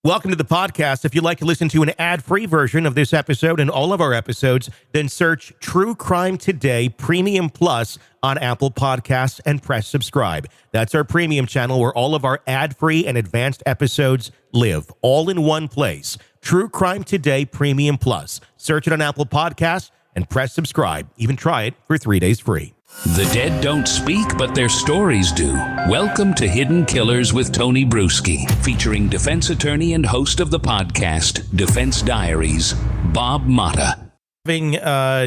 Welcome to the podcast. If you'd like to listen to an ad-free version of this episode and all of our episodes, then search True Crime Today Premium Plus on Apple Podcasts and press subscribe. That's our premium channel where all of our ad-free and advanced episodes live, all in one place. True Crime Today Premium Plus. Search it on Apple Podcasts and press subscribe. Even try it for 3 days free. The dead don't speak, but their stories do. Welcome to Hidden Killers with Tony Bruschi, featuring defense attorney and host of the podcast, Defense Diaries, Bob Motta. Having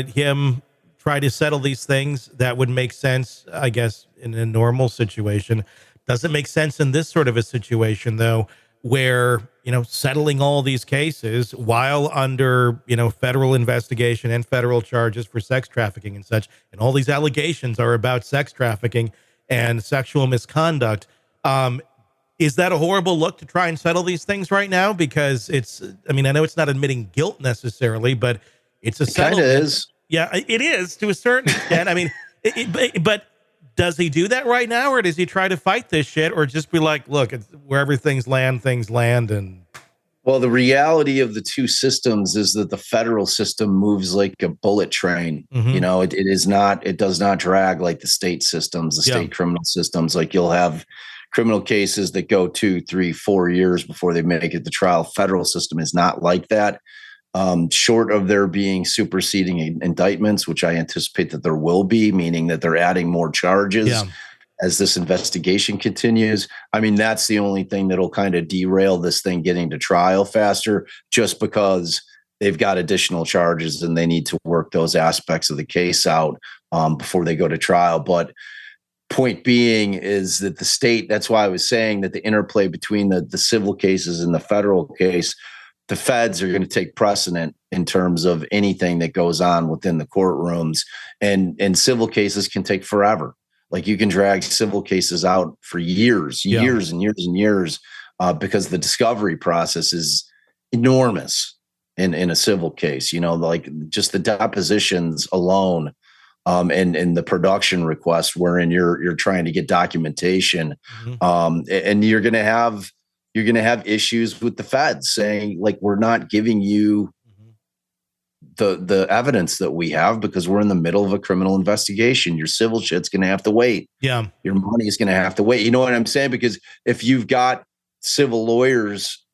him try to settle these things that would make sense, I guess, in a normal situation. Doesn't make sense in this sort of a situation, though, where, settling all these cases while under, federal investigation and federal charges for sex trafficking and such. And all these allegations are about sex trafficking and sexual misconduct. Is that a horrible look to try and settle these things right now? Because I know it's not admitting guilt necessarily, but it's a settlement. It kind of is. Yeah, it is to a certain extent. But does he do that right now, or does he try to fight this shit, or just be like, look, it's wherever things land, and... Well, the reality of the two systems is that the federal system moves like a bullet train. Mm-hmm. It does not drag like the state systems, state criminal systems. Like, you'll have criminal cases that go 2, 3, 4 years before they make it to trial. Federal system is not like that. Short of there being superseding indictments, which I anticipate that there will be, meaning that they're adding more charges as this investigation continues. That's the only thing that'll kind of derail this thing getting to trial faster, just because they've got additional charges and they need to work those aspects of the case out before they go to trial. But point being is that the state, that's why I was saying that the interplay between the civil cases and the federal case, the feds are going to take precedent in terms of anything that goes on within the courtrooms, and civil cases can take forever. Like, you can drag civil cases out for years and years and years, because the discovery process is enormous in a civil case, like just the depositions alone, and the production request wherein you're trying to get documentation. Mm-hmm. And you're going to have issues with the feds saying, like, we're not giving you the evidence that we have because we're in the middle of a criminal investigation. Your civil shit's going to have to wait. Yeah. Your money is going to have to wait. You know what I'm saying? Because if you've got civil lawyers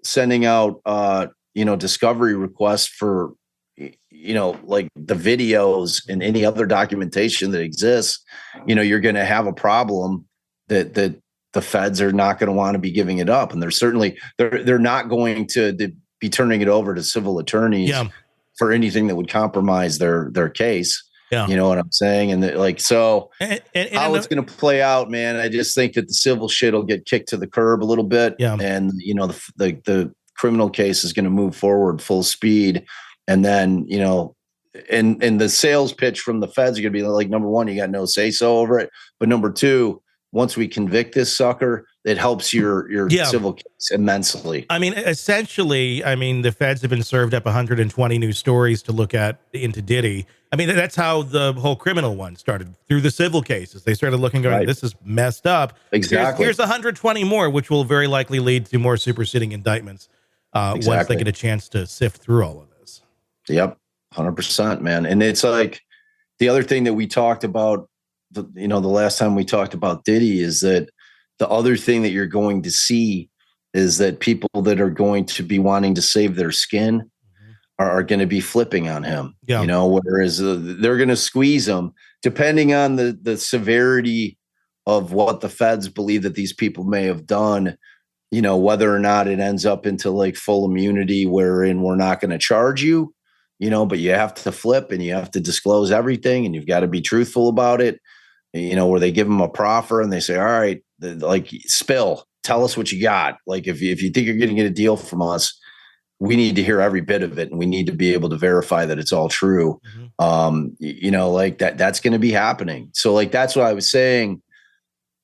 sending out, discovery requests for, like the videos and any other documentation that exists, you're going to have a problem that the feds are not going to want to be giving it up. And they're not going to be turning it over to civil attorneys for anything that would compromise their case. Yeah. You know what I'm saying? And how it's going to play out, man, I just think that the civil shit will get kicked to the curb a little bit. Yeah. And, the criminal case is going to move forward full speed. And then, and the sales pitch from the feds are going to be like, number one, you got no say so over it. But number two, once we convict this sucker, it helps your civil case immensely. Essentially, the feds have been served up 120 new stories to look at into Diddy. That's how the whole criminal one started, through the civil cases. They started looking, going, this is messed up. Exactly. Here's 120 more, which will very likely lead to more superseding indictments once they get a chance to sift through all of this. Yep, 100%, man. And it's like the other thing that we talked about, the last time we talked about Diddy, is that the other thing that you're going to see is that people that are going to be wanting to save their skin are going to be flipping on him. Yeah. Whereas they're going to squeeze him depending on the severity of what the feds believe that these people may have done, whether or not it ends up into like full immunity wherein we're not going to charge you, but you have to flip and you have to disclose everything and you've got to be truthful about it. Where they give them a proffer and they say, all right, tell us what you got. Like, if you think you're going to get a deal from us, we need to hear every bit of it. And we need to be able to verify that it's all true. Mm-hmm. That's going to be happening. So that's what I was saying.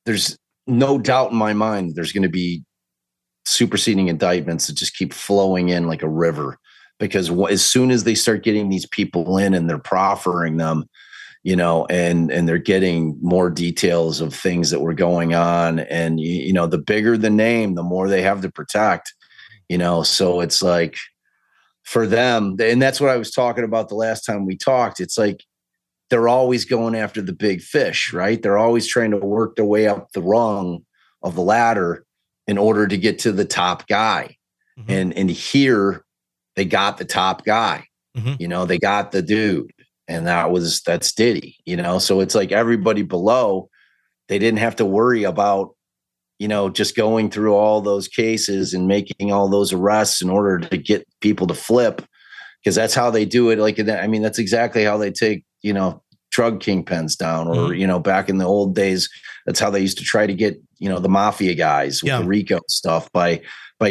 There's no doubt in my mind, there's going to be superseding indictments that just keep flowing in like a river, because as soon as they start getting these people in and they're proffering them, and they're getting more details of things that were going on. And, the bigger the name, the more they have to protect. So it's like for them, and that's what I was talking about the last time we talked. It's like they're always going after the big fish, right? They're always trying to work their way up the rung of the ladder in order to get to the top guy. Mm-hmm. And here they got the top guy, they got the dude, and that's Diddy, so it's like everybody below, they didn't have to worry about, just going through all those cases and making all those arrests in order to get people to flip, because that's how they do it. That's exactly how they take, drug kingpins down, or, back in the old days, that's how they used to try to get, the mafia guys with the RICO stuff by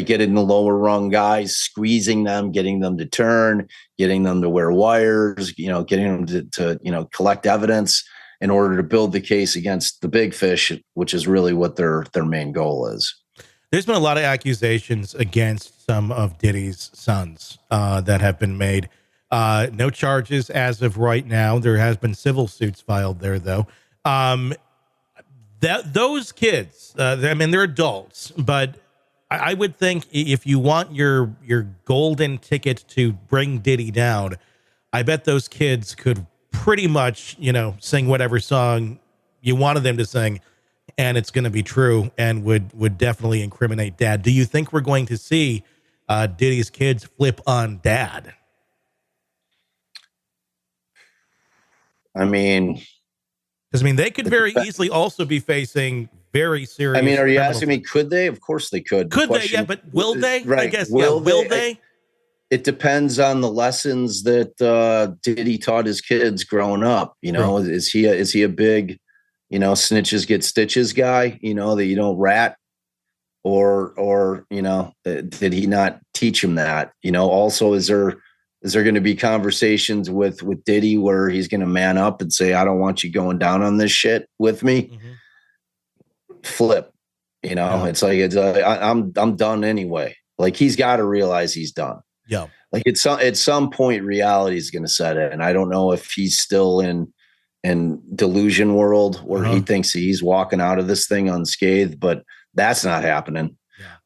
getting the lower rung guys, squeezing them, getting them to turn, getting them to wear wires, getting them to collect evidence in order to build the case against the big fish, which is really what their main goal is. There's been a lot of accusations against some of Diddy's sons that have been made. No charges as of right now. There has been civil suits filed there, though. Those kids, they're adults, but I would think if you want your golden ticket to bring Diddy down, I bet those kids could pretty much, sing whatever song you wanted them to sing, and it's going to be true and would definitely incriminate dad. Do you think we're going to see Diddy's kids flip on dad? Because they could very easily also be facing very serious. Are you asking me, could they? Of course they could. Could they? Yeah, but will they? Right. I guess. Will they? It depends on the lessons that Diddy taught his kids growing up. Right. Is he a big, snitches get stitches guy? That you don't rat, or did he not teach him that? Also, is there going to be conversations with Diddy where he's going to man up and say, I don't want you going down on this shit with me? Mm-hmm. Flip, It's like, I'm done anyway. Like, he's got to realize he's done. Yeah. Like at some point reality is going to set in. I don't know if he's still in delusion world where he thinks he's walking out of this thing unscathed, but that's not happening.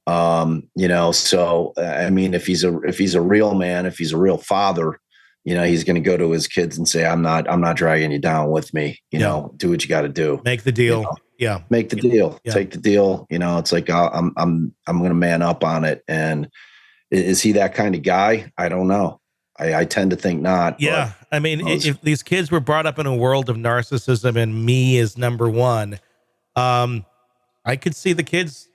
Yeah. So if he's a real man, if he's a real father, he's going to go to his kids and say, I'm not dragging you down with me. Do what you got to do. Make the deal. Yeah. Make the deal. Yeah. Take the deal. It's like, I'm going to man up on it. And is he that kind of guy? I don't know. I tend to think not. Yeah. If these kids were brought up in a world of narcissism and me is number one, I could see the kids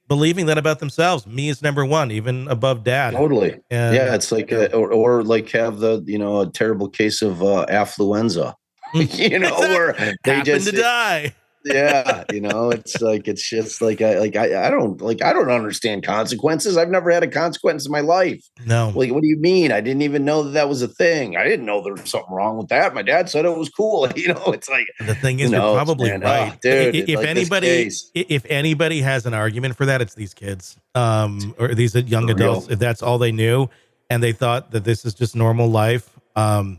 believing that about themselves. Me is number one, even above dad. Totally. And, yeah. It's like, or like have the, a terrible case of affluenza, where they just to die. Yeah. It's just like, I don't understand consequences. I've never had a consequence in my life. No. Like, what do you mean? I didn't even know that was a thing. I didn't know there was something wrong with that. My dad said it was cool. It's like, the thing is, you're probably right. Dude, if anybody has an argument for that, it's these kids, or these young adults, if that's all they knew and they thought that this is just normal life. 100%.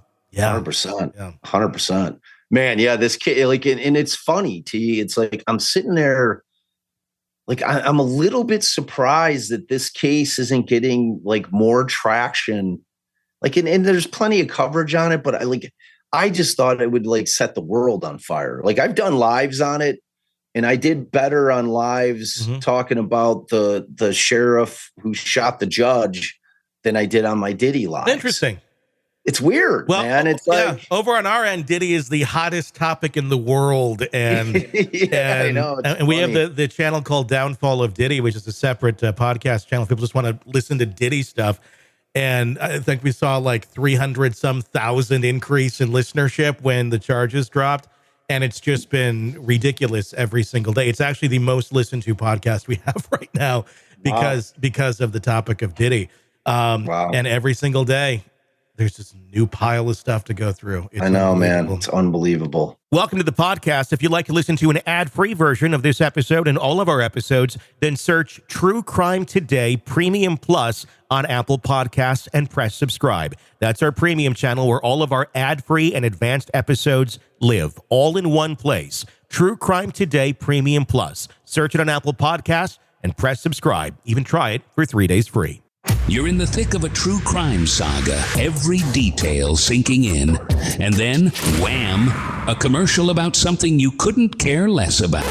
100%. Man, yeah, this kid, and it's funny, T. It's like I'm sitting there, I'm a little bit surprised that this case isn't getting more traction. And there's plenty of coverage on it, but I just thought it would set the world on fire. I've done lives on it, and I did better on lives talking about the sheriff who shot the judge than I did on my Diddy lives. Interesting. It's weird, man. It's over on our end, Diddy is the hottest topic in the world, and I know. And we have the channel called Downfall of Diddy, which is a separate podcast channel. People just want to listen to Diddy stuff, and I think we saw 300,000 increase in listenership when the charges dropped, and it's just been ridiculous every single day. It's actually the most listened to podcast we have right now because of the topic of Diddy. And every single day, there's this new pile of stuff to go through. I know, man. It's unbelievable. Welcome to the podcast. If you'd like to listen to an ad-free version of this episode and all of our episodes, then search True Crime Today Premium Plus on Apple Podcasts and press subscribe. That's our premium channel where all of our ad-free and advanced episodes live, all in one place. True Crime Today Premium Plus. Search it on Apple Podcasts and press subscribe. Even try it for 3 days free. You're in the thick of a true crime saga, every detail sinking in, and then, wham, a commercial about something you couldn't care less about.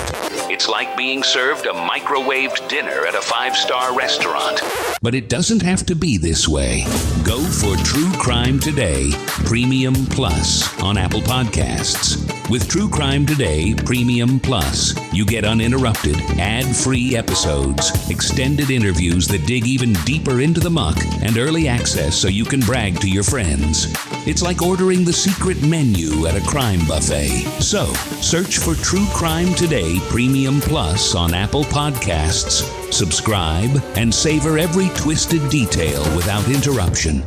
It's like being served a microwaved dinner at a 5-star restaurant. But it doesn't have to be this way. Go for True Crime Today Premium Plus on Apple Podcasts. With True Crime Today Premium Plus, you get uninterrupted, ad-free episodes, extended interviews that dig even deeper into the muck, and early access so you can brag to your friends. It's like ordering the secret menu at a crime buffet. So, search for True Crime Today Premium Plus on Apple Podcasts, subscribe, and savor every twisted detail without interruption.